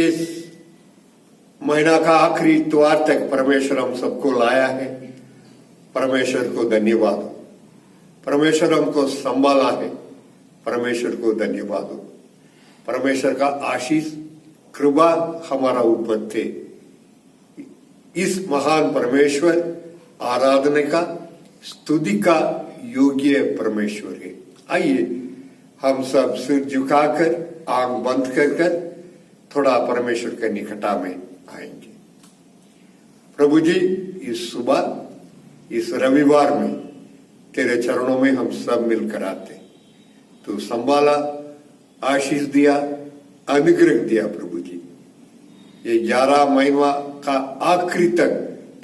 इस महीना का आखिरी इतवार तक परमेश्वर हम सबको लाया है। परमेश्वर को धन्यवाद हो। परमेश्वर हमको संभाला है। परमेश्वर को धन्यवाद हो। परमेश्वर का आशीष कृपा हमारा ऊपर थे। इस महान परमेश्वर आराधना का स्तुति का योग्य परमेश्वर है। आइए हम सब सिर झुकाकर आंख बंद कर थोड़ा परमेश्वर के निकटा में आएंगे। प्रभु जी, इस सुबह इस रविवार में तेरे चरणों में हम सब मिलकर आते। तू संभाला, आशीष दिया, अनुग्रह दिया। प्रभु जी, ये 11 महीना का आखिरी तक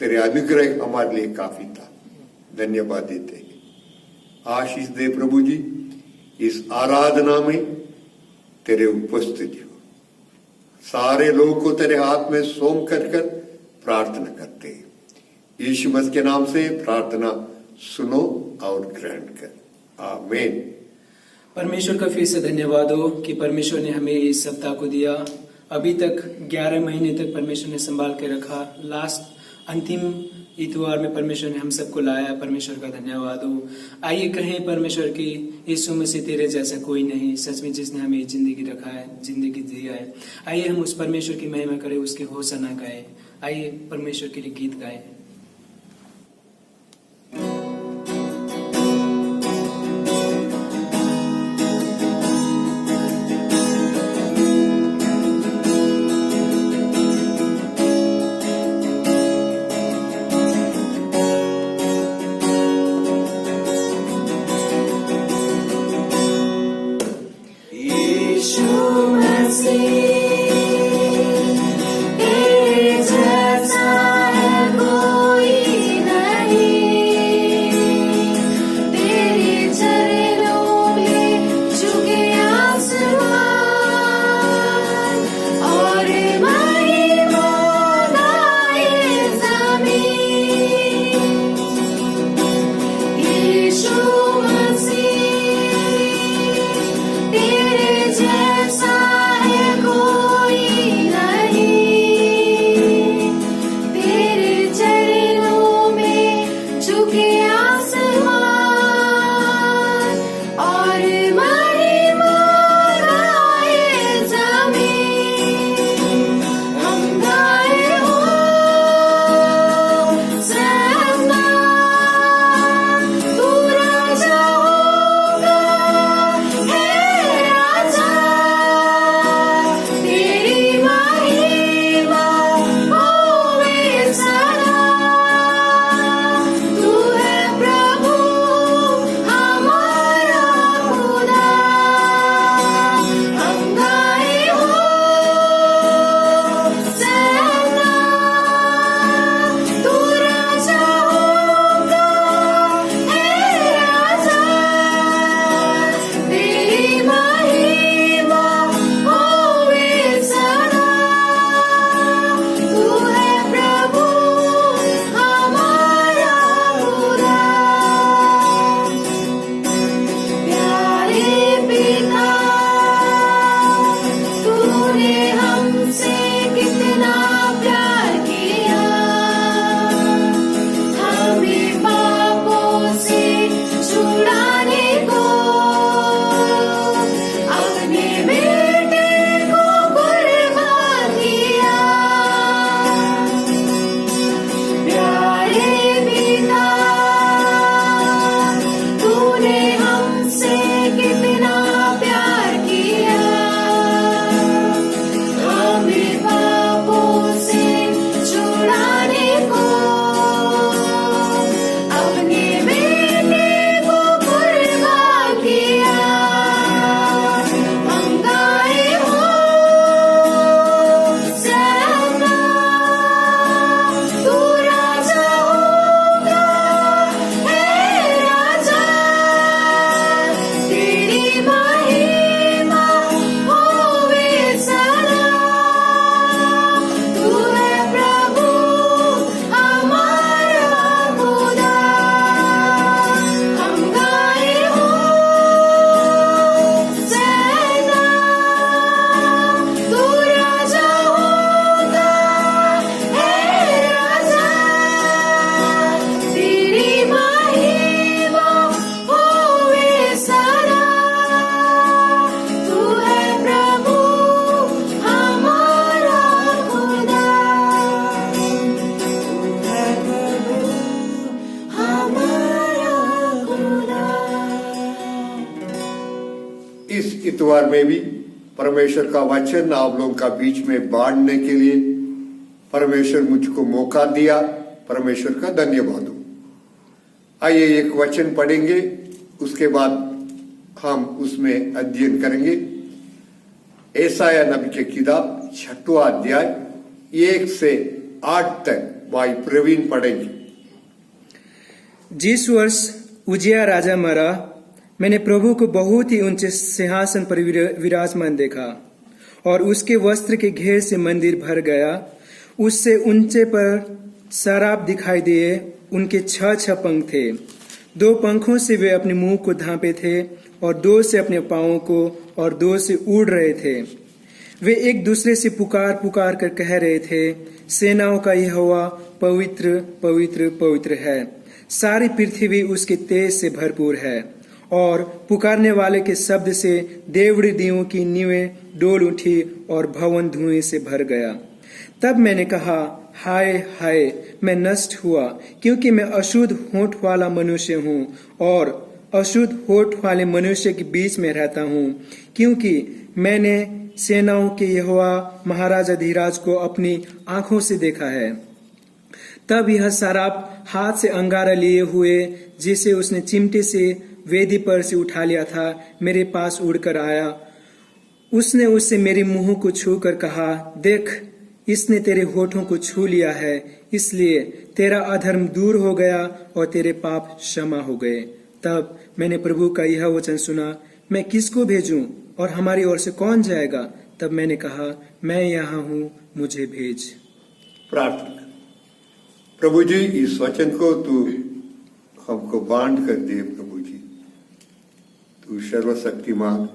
तेरे अनुग्रह हमारे लिए काफी था। धन्यवाद देते हैं। आशीष दे प्रभु जी। इस आराधना में तेरे उपस्थिति हो। सारे लोगों को तेरे हाथ में सौंप कर प्रार्थना करते हैं। यीशु मसीह के नाम से प्रार्थना सुनो और ग्रहण कर। आमीन। परमेश्वर का फिर से धन्यवाद हो कि परमेश्वर ने हमें इस सप्ताह को दिया। अभी तक 11 महीने तक परमेश्वर ने संभाल के रखा। लास्ट अंतिम इतवार में परमेश्वर ने हम सबको लाया। परमेश्वर का धन्यवाद हो। आइए कहें परमेश्वर की, यीशु मसीह तेरे जैसा कोई नहीं, सच में जिसने हमें जिंदगी रखा है, जिंदगी दिया है। आइए हम उस परमेश्वर की महिमा करें, उसके होशाना गाएं। आइए परमेश्वर के लिए गीत गाएं। तेरे जैसा है कोई इतवार में भी परमेश्वर का वचन आप लोगों का बीच में बांटने के लिए परमेश्वर मुझको मौका दिया, परमेश्वर का धन्यवाद हो। आइए एक वचन पढ़ेंगे, उसके बाद हम उसमें अध्ययन करेंगे। यशायाह नबी की किताब 6वां अध्याय 1 से 8 तक भाई प्रवीण पढ़ेंगे। जिस वर्ष उजिया राजा मरा, मैंने प्रभु को बहुत ही ऊंचे सिंहासन पर विराजमान देखा और उसके वस्त्र के घेर से मंदिर भर गया। उससे ऊंचे पर सराप दिखाई दिए, उनके 6 पंख थे। 2 पंखों से वे अपने मुंह को ढांपे थे और 2 से अपने पांवों को और 2 से उड़ रहे थे। वे एक दूसरे से पुकार पुकार कर कह रहे थे, सेनाओं का यहोवा पवित्र पवित्र पवित्र है, सारी पृथ्वी उसके तेज से भरपूर है। और पुकारने वाले के शब्द से देवड़ी दीवों की नींवें डोल उठी और भवन धुएं से भर गया। तब मैंने कहा, हाय हाय, मैं नष्ट हुआ, क्योंकि मैं अशुद्ध होंठ वाला मनुष्य हूँ और अशुद्ध होंठ वाले मनुष्य के बीच में रहता हूँ, क्योंकि मैंने सेनाओं के यहोवा महाराजा धीराज को अपनी आंखों से देखा है। तब यह सराप हाथ से अंगारा लिए हुए, जिसे उसने चिमटे से वेदी पर से उठा लिया था, मेरे पास उड़कर आया। उसने उससे मेरे मुंह को छूकर कहा, देख, इसने तेरे होठों को छू लिया है, इसलिए तेरा अधर्म दूर हो गया और तेरे पाप क्षमा हो गए। तब मैंने प्रभु का यह वचन सुना, मैं किसको भेजूं और हमारी ओर से कौन जाएगा? तब मैंने कहा, मैं यहाँ हूँ, मुझे भेज। प्रार्थना। प्रभु जी, इस वचन को तू हमको बांट कर दे। प्रभु जी, तू सर्वशक्तिमान,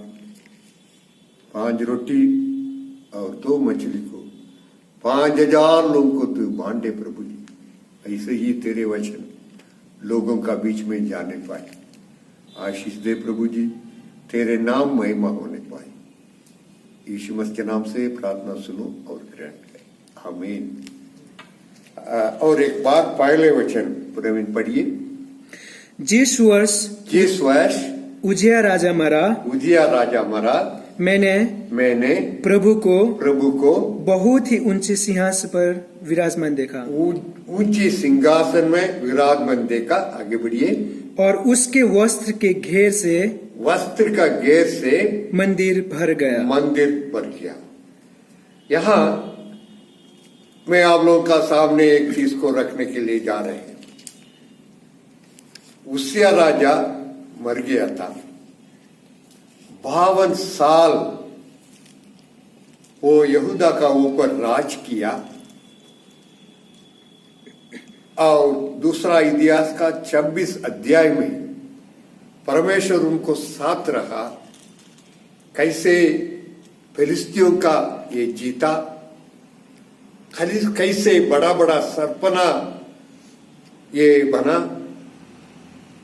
5 रोटी और 2 मछली को 5000 लोगों को तू बांटे प्रभु जी। ऐसे ही तेरे वचन लोगों का बीच में जाने पाए। आशीष दे प्रभु जी, तेरे नाम महिमा होने पाए। यीशु मसीह के नाम से प्रार्थना सुनो और ग्रहण करें, आमीन। और एक बार पहले वचन प्रवीण पढ़िए। जिस वर्ष उजिया राजा मरा, मैंने प्रभु को बहुत ही ऊंचे सिंहासन पर विराजमान देखा। ऊंचे सिंहासन में विराजमान देखा। आगे बढ़िए। और उसके वस्त्र का घेर से मंदिर भर गया। यहाँ मैं आप लोगों का सामने एक चीज को रखने के लिए जा रहे हैं। उजिया राजा मर गया था, 52 साल वो यहूदा का ऊपर राज किया। और दूसरा इतिहास का 26 अध्याय में परमेश्वर उनको साथ रहा, कैसे फिलिस्तियों का ये जीता, कैसे बड़ा बड़ा सरपना ये बना,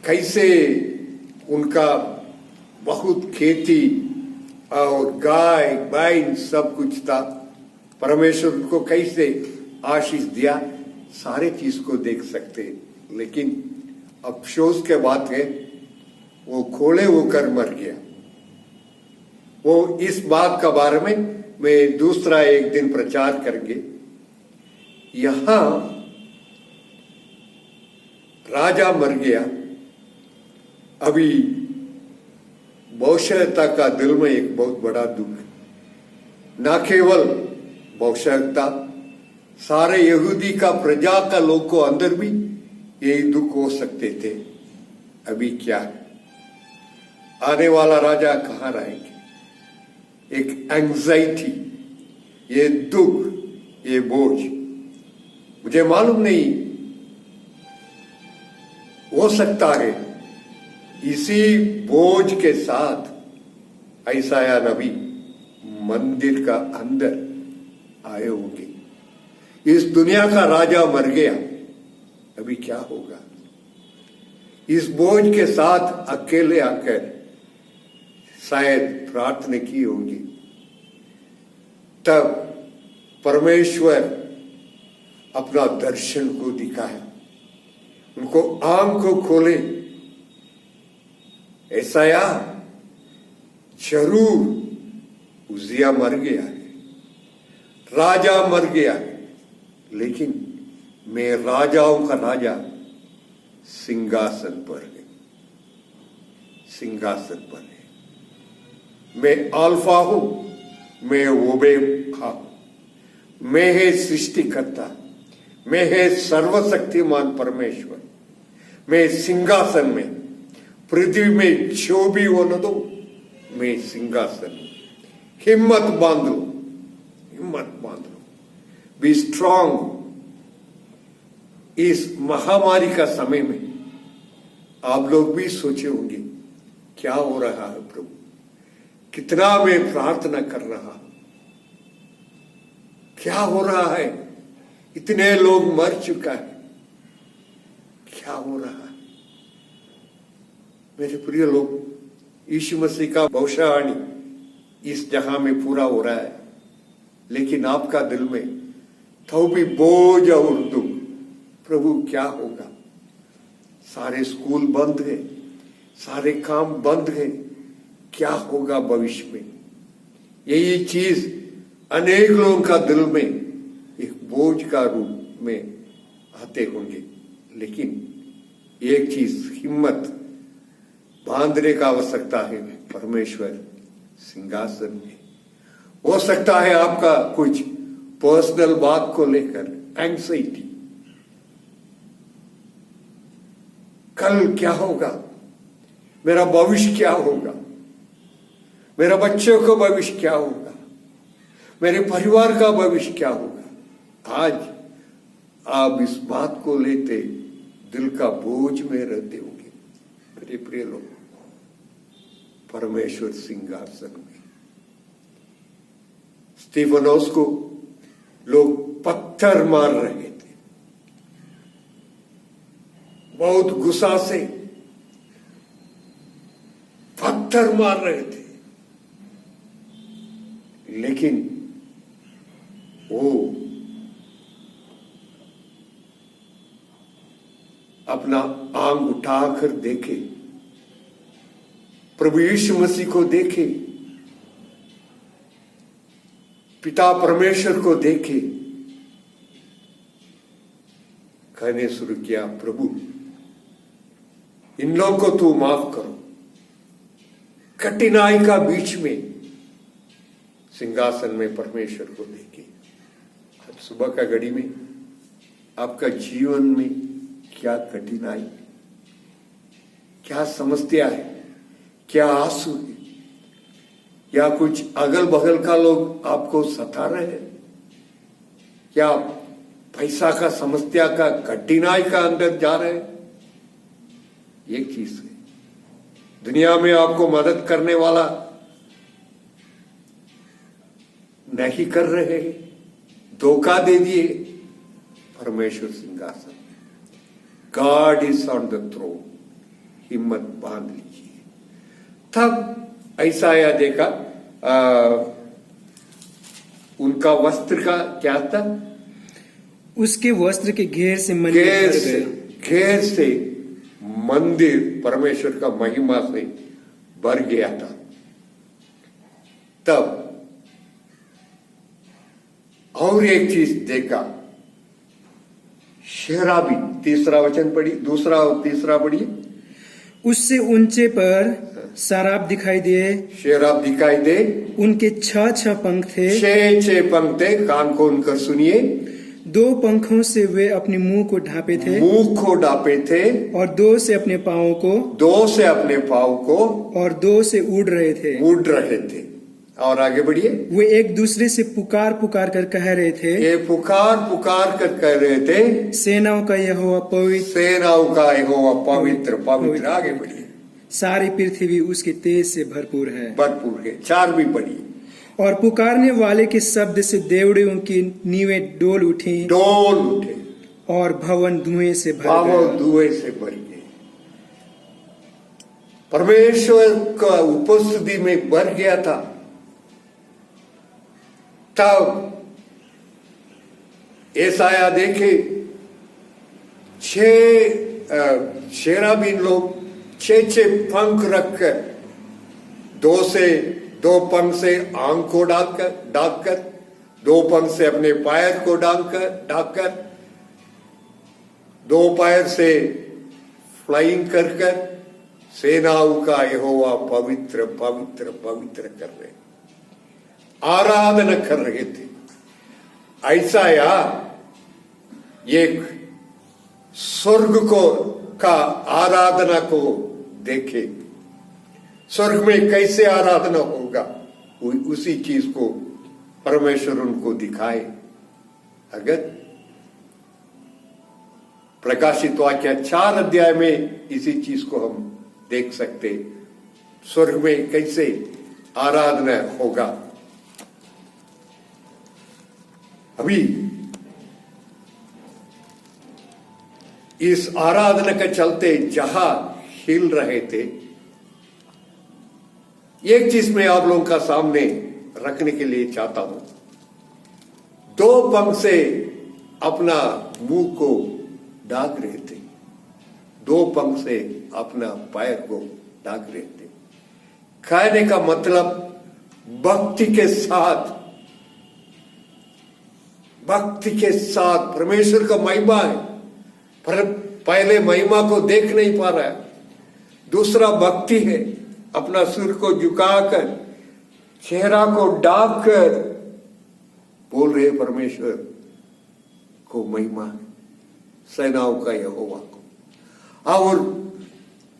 कैसे उनका बहुत खेती और गाय बैल सब कुछ था। परमेश्वर उनको कैसे आशीष दिया, सारे चीज को देख सकते। लेकिन अफसोस के बात है, वो खोले होकर मर गया। वो इस बात का बारे में मैं दूसरा एक दिन प्रचार करेंगे। यहां राजा मर गया। अभी भविष्यता का दिल में एक बहुत बड़ा दुख है। न केवल भविष्यता, सारे यहूदी का प्रजा का लोग को अंदर भी यही दुख हो सकते थे। अभी क्या आने वाला राजा कहाँ रहेंगे? एक एंजाइटी, ये दुख, ये बोझ, मुझे मालूम नहीं, हो सकता है इसी बोझ के साथ यशायाह नबी मंदिर का अंदर आए होंगे। इस दुनिया का राजा मर गया, अभी क्या होगा? इस बोझ के साथ अकेले आकर शायद प्रार्थना की होगी। तब परमेश्वर अपना दर्शन को दिखाए, उनको आंख को खोले। यशायाह, जरूर उजिया मर गया है, राजा मर गया है, लेकिन मैं राजाओं का राजा सिंहासन पर है, सिंहासन पर है। मैं अल्फा हूं, मैं ओमेगा हूं, मैं है सृष्टिकर्ता, मैं है सर्वशक्तिमान परमेश्वर। मैं सिंहासन में, पृथ्वी में जो भी होने दो, मैं सिंहासन में। हिम्मत बांध लो, हिम्मत बांध लो, बी स्ट्रांग। इस महामारी का समय में आप लोग भी सोचे होंगे क्या हो रहा है प्रभु, कितना मैं प्रार्थना कर रहा हूं, क्या हो रहा है, इतने लोग मर चुका है, क्या हो रहा है। मेरे प्रिय लोग, यीशु मसीह का भविष्यवाणी इस जहां में पूरा हो रहा है, लेकिन आपका दिल में तो भी बोझ और दुख, प्रभु क्या होगा। सारे स्कूल बंद है, सारे काम बंद है, क्या होगा भविष्य में। यही चीज अनेक लोगों का दिल में एक बोझ का रूप में आते होंगे, लेकिन एक चीज हिम्मत बांधने का आवश्यकता है। परमेश्वर सिंहासन में। हो सकता है आपका कुछ पर्सनल बात को लेकर एंग्जाइटी, कल क्या होगा, मेरा भविष्य क्या होगा, मेरा बच्चों का भविष्य क्या होगा, मेरे परिवार का भविष्य क्या होगा। आज आप इस बात को लेते दिल का बोझ में रहते होंगे। मेरे प्रिय लोग, परमेश्वर सिंहासन में। स्टीफनोस को लोग पत्थर मार रहे थे, बहुत गुस्सा से पत्थर मार रहे थे, लेकिन वो अपना आंग उठाकर देखे, प्रभु यीशु मसीह को देखे, पिता परमेश्वर को देखे, कहने शुरू किया, प्रभु इन लोगों को तू माफ करो। कठिनाई का बीच में सिंहासन में परमेश्वर को देखे। आज सुबह का घड़ी में आपका जीवन में क्या कठिनाई, क्या समस्या है, क्या आंसू है, या कुछ अगल बगल का लोग आपको सता रहे हैं, क्या पैसा का समस्या का कठिनाई का अंदर जा रहे हैं। एक चीज है, दुनिया में आपको मदद करने वाला नहीं कर रहे, धोखा दे दिए, परमेश्वर सिंहासन, God is on the throne. हिम्मत बांध लीजिए। तब ऐसा आया देखा, उनका वस्त्र का क्या था, उसके वस्त्र के घेर से मंदिर भर गया। घेर से मंदिर परमेश्वर का महिमा से भर गया था। तब और एक चीज देखा, शराबी, तीसरा वचन पढ़ी, दूसरा और तीसरा पढ़िए। उससे ऊंचे पर शराब दिखाई दे, शराब दिखाई दे, उनके 6 पंख थे, 6 पंख थे, कान खोल कर सुनिए। 2 पंखों से वे अपने मुंह को ढांपे थे, मुंह को ढांपे थे, और 2 से अपने पांवों को, 2 से अपने पांव को, और 2 से उड़ रहे थे। उड़ रहे थे। और आगे बढ़िए। वे एक दूसरे से पुकार पुकार कर कह रहे थे, ये पुकार पुकार कर कह रहे थे, सेनाओं का यहोवा पवित्र, सेनाओं का यहोवा पवित्र पवित्र। आगे बढ़िए। सारी पृथ्वी उसके तेज से भरपूर है। भरपूर है। 4 भी पढ़िए। और पुकारने वाले के शब्द से देवड़ियों की नींवें डोल उठी, डोल उठे, और भवन धुएं से भर भवन गया। धुएं से भर गए। परमेश्वर का उपस्थिति में भर गया था। तब एसाया देखे, 6 शेराबीन लोग 6 पंख रखकर दो पंख से आंख को ढांककर 2 पंख से अपने पैर को ढांककर 2 पैर से फ्लाइंग कर सेनाओं का यहोवा पवित्र पवित्र पवित्र कर रहे, आराधना कर रहे थे। ऐसा एक स्वर्ग का आराधना को देखे, स्वर्ग में कैसे आराधना होगा, उसी चीज को परमेश्वर उनको दिखाए। अगर प्रकाशित वाक्य 4 अध्याय में इसी चीज को हम देख सकते, स्वर्ग में कैसे आराधना होगा। अभी इस आराधना के चलते जहां हिल रहे थे, एक चीज मैं आप लोगों का सामने रखने के लिए चाहता हूं। 2 पंख से अपना मुंह को ढांक रहे थे, 2 पंख से अपना पैर को ढांक रहे थे। कहने का मतलब भक्ति के साथ परमेश्वर का महिमा है, पर पहले महिमा को देख नहीं पा रहा है। दूसरा भक्ति है, अपना सिर को झुकाकर चेहरा को ढांककर बोल रहे परमेश्वर को महिमा है, सेनाओं का यहोवा को। और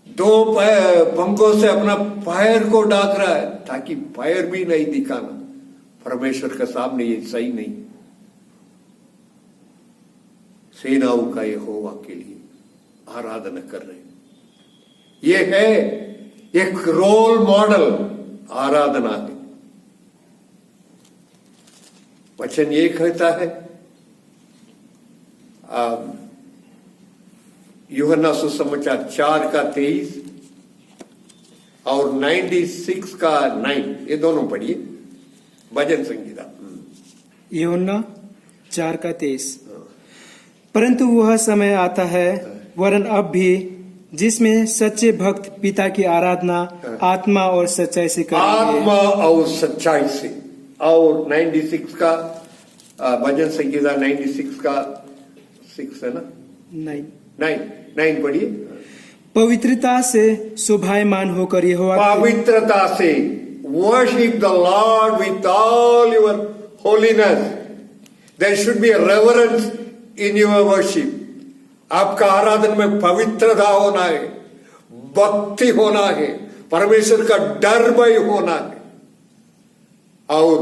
2 पंखों से अपना पैर को ढांक रहा है, ताकि पैर भी नहीं दिखाना परमेश्वर के सामने, ये सही नहीं। सेनाओं का यहोवा के लिए आराधना कर रहे हैं। ये है एक रोल मॉडल आराधना है। वचन ये कहता है, यूहन्ना सुसमाचार 4 का 23 और 96 का 9, ये दोनों पढ़िए, भजन संगीता। यूहन्ना 4 का 23। परंतु वह समय आता है, वरन अब भी, जिसमें सच्चे भक्त पिता की आराधना आत्मा और सच्चाई से करेंगे। आत्मा और सच्चाई से। और 96 का भजन संगीता 96 का 6 है ना, 9 पढ़िए। पवित्रता से शोभायमान होकर यहोवा, पवित्रता से, worship the Lord with all your holiness. There should be reverence in your worship. आपका आराधन में पवित्रता होना है, भक्ति होना है, परमेश्वर का डर भय होना है। और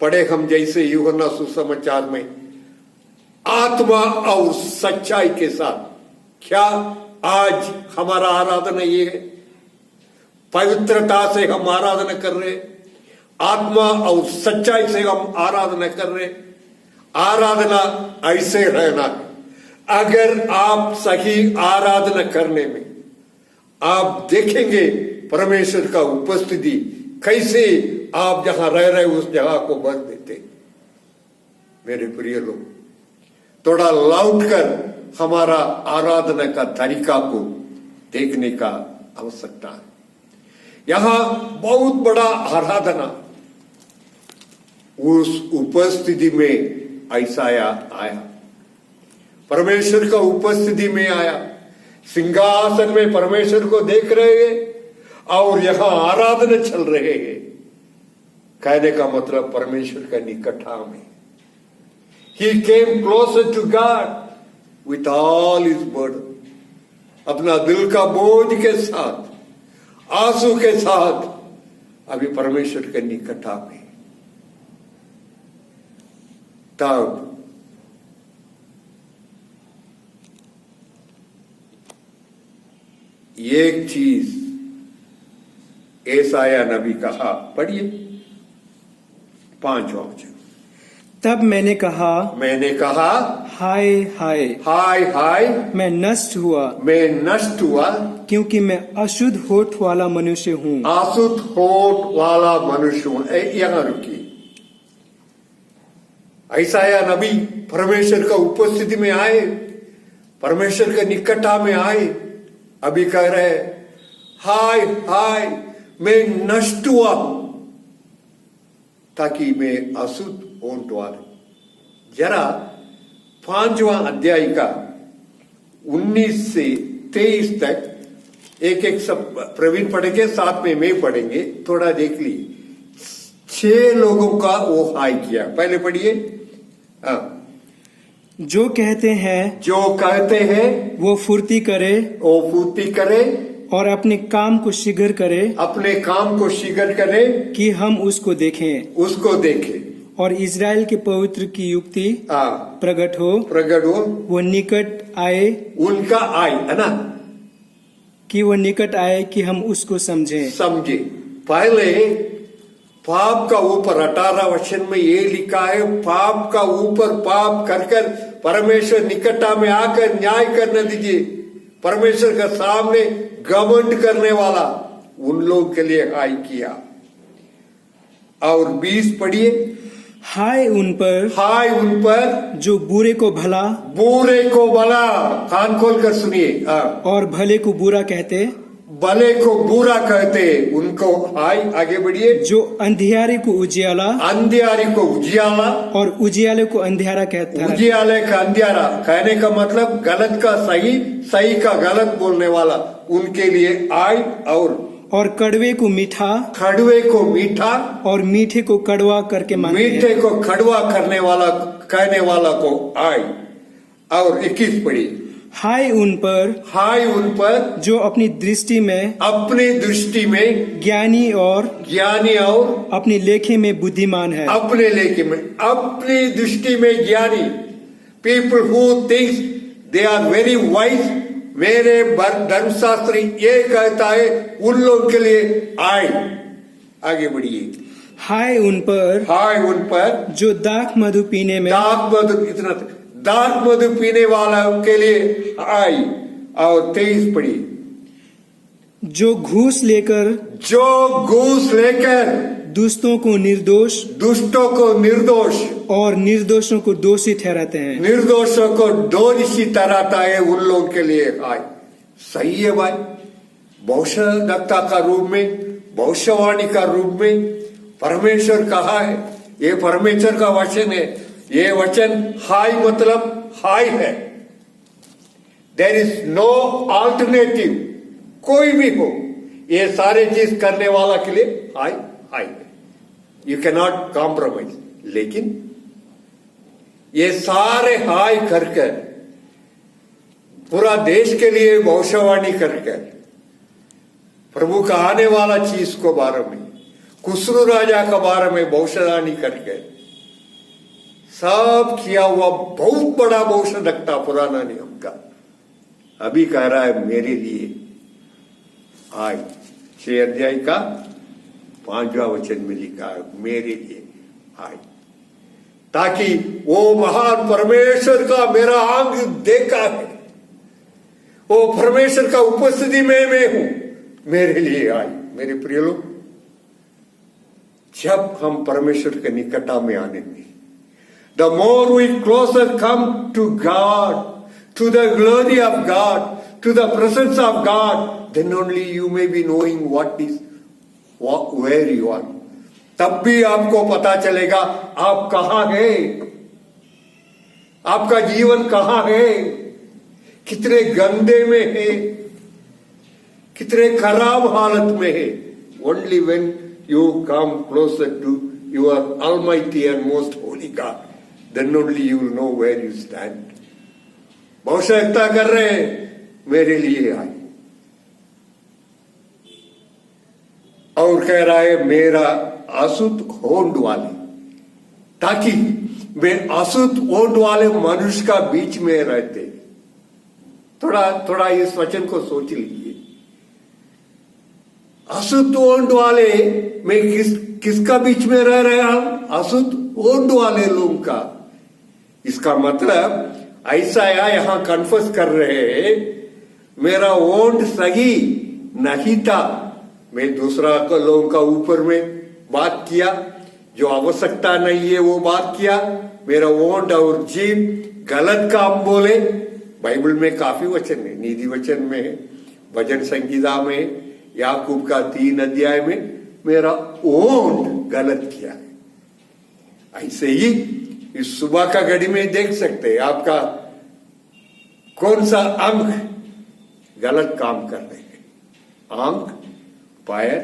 पढ़े हम जैसे यूहन्ना सुसमाचार में, आत्मा और सच्चाई के साथ। क्या आज हमारा आराधना ये है? पवित्रता से हम आराधना कर रहे, आत्मा और सच्चाई से हम आराधना कर रहे। आराधना ऐसे रहना है। अगर आप सही आराधना करने में आप देखेंगे परमेश्वर का उपस्थिति, कैसे आप जहां रह रहे उस जगह को भर देते। मेरे प्रिय लोग, थोड़ा लौट कर हमारा आराधना का तरीका को देखने का आवश्यकता है। यहां बहुत बड़ा आराधना उस उपस्थिति में ऐसा आया, परमेश्वर का उपस्थिति में आया। सिंहासन में परमेश्वर को देख रहे हैं और यहां आराधना चल रहे हैं। कहने का मतलब परमेश्वर का निकटता में। He came closer to God with all his burden. अपना दिल का बोझ के साथ, आंसू के साथ अभी परमेश्वर के निकटता में। तब एक चीज एसाया नबी कहा, पढ़िए 5वां वचन। तब मैंने कहा, हाय हाय हाय हाय, मैं नष्ट हुआ, क्योंकि मैं अशुद्ध होठ वाला मनुष्य हूँ। अशुद्ध होठ वाला मनुष्य हूँ। यहां रुकिए। ऐसाया नबी परमेश्वर का उपस्थिति में आए, परमेश्वर के निकटता में आए, अभी कह रहे हाय हाय, मैं नष्ट हुआ हूं ताकि मैं अशुद्ध होने वाले। जरा 5वां अध्याय का 19 से 23 तक एक एक सब प्रवीण पढ़ेंगे, साथ में मैं पढ़ेंगे, थोड़ा देख ली। 6 लोगों का वो हाय किया। पहले पढ़िए। हाँ। जो कहते हैं वो फुर्ती करे फूर्ति करे और अपने काम को शीघ्र करे कि हम उसको देखें। और इज़राइल के पवित्र की युक्ति प्रकट हो वो निकट आए, उनका आए, है ना, कि वो निकट आए कि हम उसको समझे। पहले पाप का ऊपर 18 वचन में ये लिखा है, पाप का ऊपर पाप कर परमेश्वर निकटा में आकर न्याय करने दीजिए। परमेश्वर के सामने घमंड करने वाला उन लोग के लिए हाय किया। और 20 पढ़िए। हाय उन पर जो बुरे को भला कान खोल कर सुनिए, और भले को बुरा कहते उनको हाय। आगे बढ़िए। जो अंधियारे को उजियाला और उजियाले को अंधियारा कहता है। उजियाले का अंधियारा कहने का मतलब गलत का सही का गलत बोलने वाला, उनके लिए आय। और कड़वे को मीठा और मीठे को कड़वा करके मानते हैं। मीठे को कड़वा कहने वाला को आय। और 21 पढ़ी। हाय उन पर जो अपनी दृष्टि में ज्ञानी और अपनी लेखे में बुद्धिमान है। अपनी दृष्टि में ज्ञानी, people who thinks they are very wise. मेरे धर्मशास्त्री ये कहता है उन लोगों के लिए आय। आगे बढ़िए। हाय उन पर जो दाख मधु पीने में दाख मधु पीने वाला के लिए आय। और 23 पढ़ी। जो घूस लेकर दुष्टों को निर्दोष और निर्दोषों को दोषी ठहराते हैं। निर्दोषों को दोषी ठहराता है, उन लोगों के लिए आय। सही है भाई। भविष्यवक्ता का रूप में, भविष्यवाणी का रूप में परमेश्वर कहा है। ये परमेश्वर का वचन है। ये वचन हाय मतलब हाय है। There is no alternative. कोई भी हो, ये सारे चीज करने वाला के लिए हाय है। You can not compromise. लेकिन ये सारे हाय करके पूरा देश के लिए भविष्यवाणी करके प्रभु का आने वाला चीज को बारे में, कुसरू राजा के बारे में भविष्यवाणी करके सब किया हुआ बहुत बड़ा भविष्यवक्ता पुराना नियम का अभी कह रहा है मेरे लिए आय। 6 अध्याय का 5वां वचन में लिखा है मेरे लिए आय, ताकि वो महान परमेश्वर का मेरा अंग देखा है, वो परमेश्वर का उपस्थिति में मैं हूं, मेरे लिए आय। मेरे प्रिय लोग, जब हम परमेश्वर के निकटा में आने में, the more we closer come to God, to the glory of God, to the presence of God, then only you may be knowing where you are. तब भी आपको पता चलेगा आप कहां है, आपका जीवन कहां है, कितने गंदे में है, कितने खराब हालत में है। Only when you come closer to your Almighty and Most Holy God, then only you will know where you stand. भविष्यवक्ता कर रहे हैं मेरे लिए आए, और कह रहा है मेरा अशुद्ध होने वाले, ताकि मैं अशुद्ध होने वाले मनुष्य का बीच में रहते। थोड़ा इस वचन को सोच लीजिए। अशुद्ध होने वाले मैं किसका बीच में रह रहा हूं? अशुद्ध होने वाले लोगों का। इसका मतलब ऐसा यहां कन्फर्स कर रहे हैं, मेरा ओंड सही नहीं था, मैं दूसरा लोगों का ऊपर में बात किया, जो आवश्यकता नहीं है वो बात किया, मेरा ओंड और जीव गलत काम बोले। बाइबल में काफी वचन है, नीति वचन में है, भजन संगीता में, याकूब का 3 अध्याय में मेरा ओंठ गलत किया है। ऐसे ही इस सुबह का घड़ी में देख सकते हैं आपका कौन सा अंग गलत काम कर रहे हैं। आंख, पैर,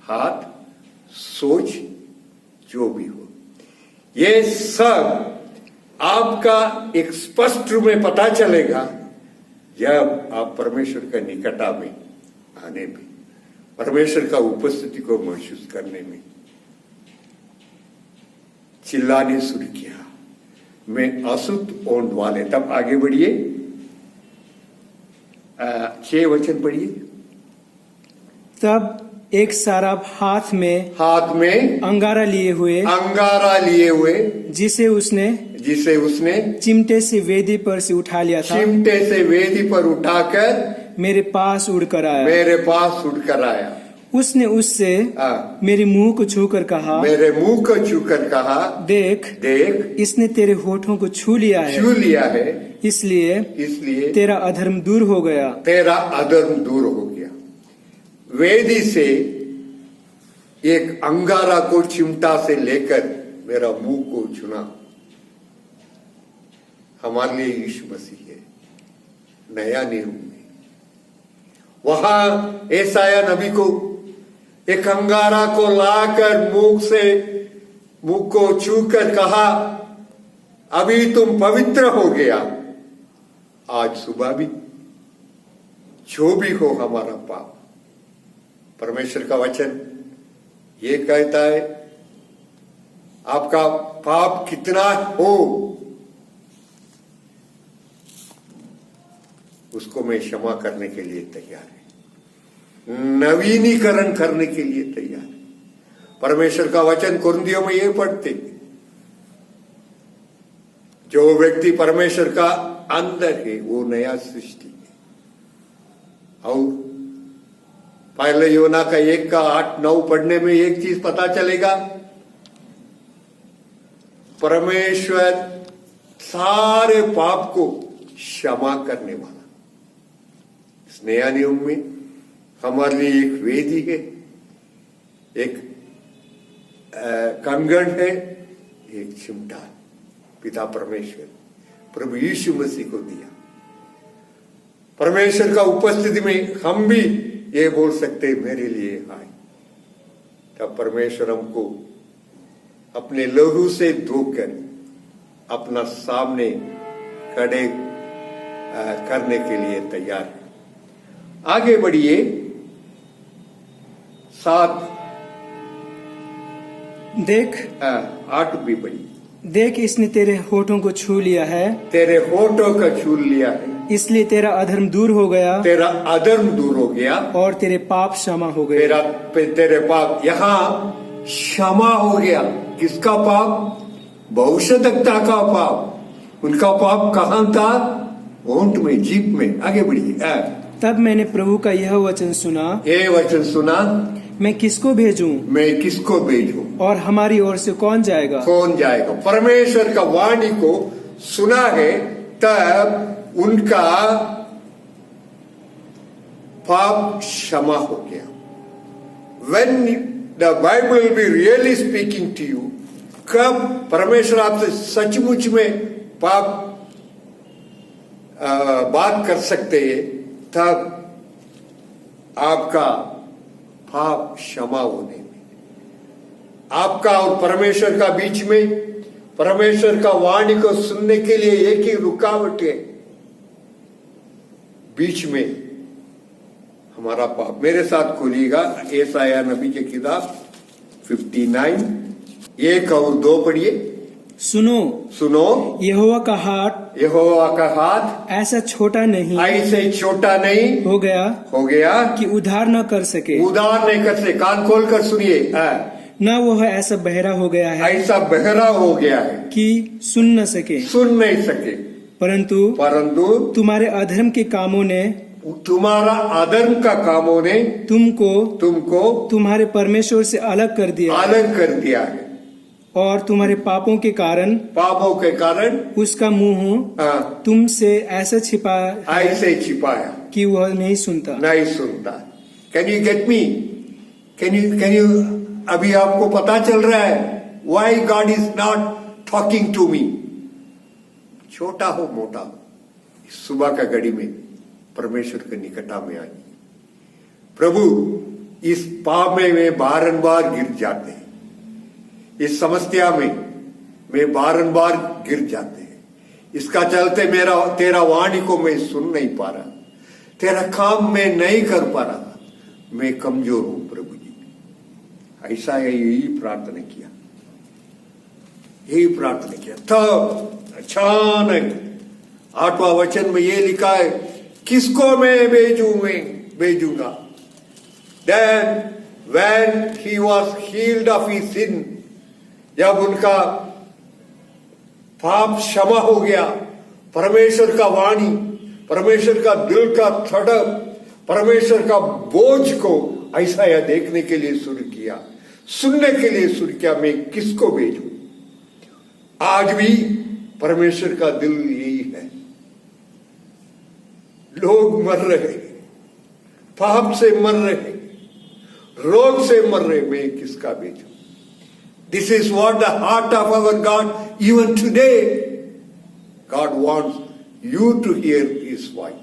हाथ, सोच, जो भी हो, ये सब आपका एक स्पष्ट रूप में पता चलेगा जब आप परमेश्वर का निकटा में आने में, परमेश्वर का उपस्थिति को महसूस करने में। चिल्लाने शुरू किया, मैं अशुद्ध ओंठ वाले। तब आगे बढ़िए, 6 वचन पढ़िए। तब एक साराप हाथ में अंगारा लिए हुए जिसे उसने चिमटे से वेदी पर से उठा लिया था, चिमटे से वेदी पर उठाकर मेरे पास उड़कर आया। उसने उससे मेरे मुंह को छूकर कहा, देख इसने तेरे होठों को छू लिया है, इसलिए तेरा अधर्म दूर हो गया। वेदी से एक अंगारा को चिमटा से लेकर मेरा मुंह को छूना हमारे लिए यीशु मसीह है। नया नियम में वहां एसाया नबी को एक अंगारा को लाकर मुंह को छूकर कहा, अभी तुम पवित्र हो गया। आज सुबह भी जो भी हो हमारा पाप, परमेश्वर का वचन ये कहता है, आपका पाप कितना हो उसको मैं क्षमा करने के लिए तैयार है, नवीनीकरण करने के लिए तैयार है। परमेश्वर का वचन कुरिन्थियों में ये पढ़ते, जो व्यक्ति परमेश्वर का अंदर है वो नया सृष्टि है। और पहले योना का 1 का 8-9 पढ़ने में एक चीज पता चलेगा, परमेश्वर सारे पाप को क्षमा करने वाला। इस नया नियम में हमारे लिए एक वेदी है, एक कंगन है, एक चिमटा पिता परमेश्वर प्रभु यीशु मसीह को दिया। परमेश्वर का उपस्थिति में हम भी ये बोल सकते मेरे लिए आए। तब परमेश्वर हमको अपने लहू से धोकर अपना सामने खड़े करने के लिए तैयार है। आगे बढ़िए, 7 देख 8 भी बढ़िए। देख इसने तेरे होठों को छू लिया है, तेरे होठों का छू लिया है, इसलिए तेरा अधर्म दूर हो गया, तेरा अधर्म दूर हो गया और तेरे पाप क्षमा हो गए। तेरे पाप यहाँ क्षमा हो गया। किसका पाप? भविष्यद्वक्ता का पाप। उनका पाप कहाँ था? ओंठ में, जीभ में। आगे बढ़िए। तब मैंने प्रभु का यह वचन सुना, मैं किसको भेजूं और हमारी ओर से कौन जाएगा? परमेश्वर का वाणी को सुना है, तब उनका पाप क्षमा हो गया। When the Bible will be really speaking to you, कब परमेश्वर आपसे सचमुच में बात कर सकते हैं, तब आपका पाप क्षमा होने में, आपका और परमेश्वर का बीच में, परमेश्वर का वाणी को सुनने के लिए एक ही रुकावट है, बीच में हमारा पाप। मेरे साथ खोलिएगा एसाया नबी की किताब 59 1 और 2 पढ़िए। सुनो यहोवा का हाथ ऐसे छोटा नहीं हो गया कि उद्धार न कर सके। कान खोल कर सुनिए। न वह ऐसा बहरा हो गया है कि सुन नहीं सके। परंतु तुम्हारे अधर्म के कामों ने, तुम्हारा अधर्म का कामों ने तुमको तुम्हारे परमेश्वर से अलग कर दिया है, और तुम्हारे पापों के कारण उसका मुंह तुमसे ऐसे छिपाया कि वह नहीं सुनता। Can you get me? Can you अभी आपको पता चल रहा है why God is not talking to me? छोटा हो मोटा हो, इस सुबह का घड़ी में परमेश्वर के निकटा में आइए। प्रभु, इस पाप में बारंबार गिर जाते हैं, इस समस्या में मैं बारंबार गिर जाते हैं, इसका चलते तेरा वाणी को मैं सुन नहीं पा रहा, तेरा काम मैं नहीं कर पा रहा, मैं कमजोर हूं प्रभु जी। ऐसा यही प्रार्थना किया, यही प्रार्थना किया। तब अचानक 8वां वचन में ये लिखा है, किसको मैं भेजूंगा? Then when he was healed of his sin, जब उनका पाप क्षमा हो गया, परमेश्वर का वाणी, परमेश्वर का दिल का धड़क, परमेश्वर का बोझ को ऐसा यह देखने के लिए शुरू किया, सुनने के लिए शुरू किया, मैं किसको भेजूं? आज भी परमेश्वर का दिल यही है। लोग मर रहे, पाप से मर रहे, रोग से मर रहे, मैं किसका भेजूं? This is what the heart of our God, even today, God wants you to hear His voice.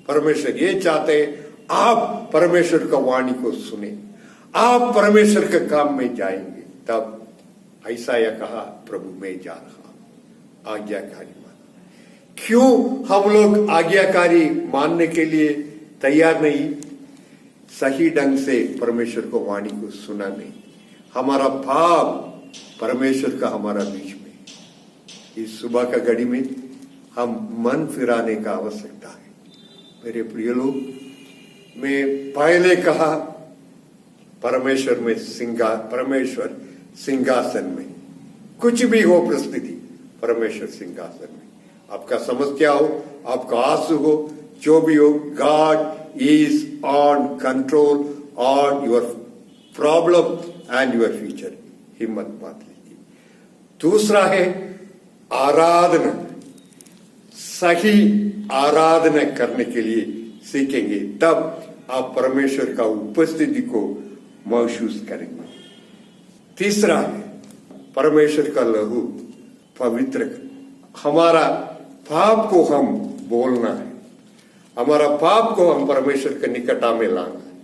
परमेश्वर ये चाहते हैं आप परमेश्वर का वाणी को सुने, आप परमेश्वर के काम में जाएंगे। तब ऐसा यह कहा, प्रभु मैं जा रहा हूं, आज्ञाकारी माना। क्यों हम लोग आज्ञाकारी मानने के लिए तैयार नहीं? सही ढंग से परमेश्वर को वाणी को सुना नहीं। हमारा पाप परमेश्वर का हमारा बीच में, इस सुबह का घड़ी में हम मन फिराने का आवश्यकता है। मेरे प्रिय लोग, मैं पहले कहा परमेश्वर सिंहासन में, कुछ भी हो परिस्थिति, परमेश्वर सिंहासन में। आपका समस्या हो, आपका आंसू हो, जो भी हो, God is on control on your problem and your future. हिम्मत मत लीजिए। दूसरा है आराधना। सही आराधना करने के लिए सीखेंगे, तब आप परमेश्वर का उपस्थिति को महसूस करेंगे। तीसरा है परमेश्वर का लहू पवित्र कर। हमारा पाप को हम बोलना है, हमारा पाप को हम परमेश्वर के निकटा में लाना है।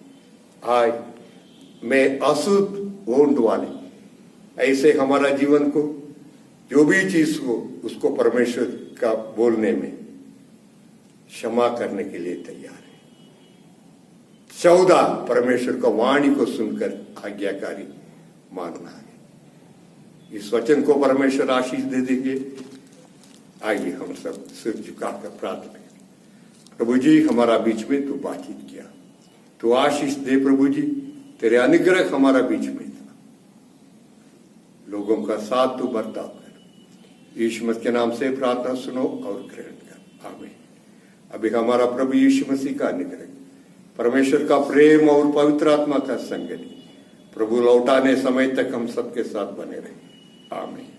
आय मैं अशुद्ध होने वाले, ऐसे हमारा जीवन को जो भी चीज हो उसको परमेश्वर का बोलने में क्षमा करने के लिए तैयार है। 14 परमेश्वर का वाणी को सुनकर आज्ञाकारी मानना है। इस वचन को परमेश्वर आशीष दे देंगे। आइए हम सब सिर झुकाकर प्रार्थना करें। प्रभु जी, हमारा बीच में तू बातचीत किया, तू आशीष दे प्रभु जी, तेरे अनुग्रह हमारा बीच में था, लोगों का साथ तू बर्ताव कर। यीशु मसीह के नाम से प्रार्थना सुनो और ग्रहण कर, आमीन। अभी हमारा प्रभु यीशु मसीह का अनुग्रह, परमेश्वर का प्रेम और पवित्र आत्मा का संगति प्रभु लौटाने समय तक हम सबके साथ बने रहे, आमीन।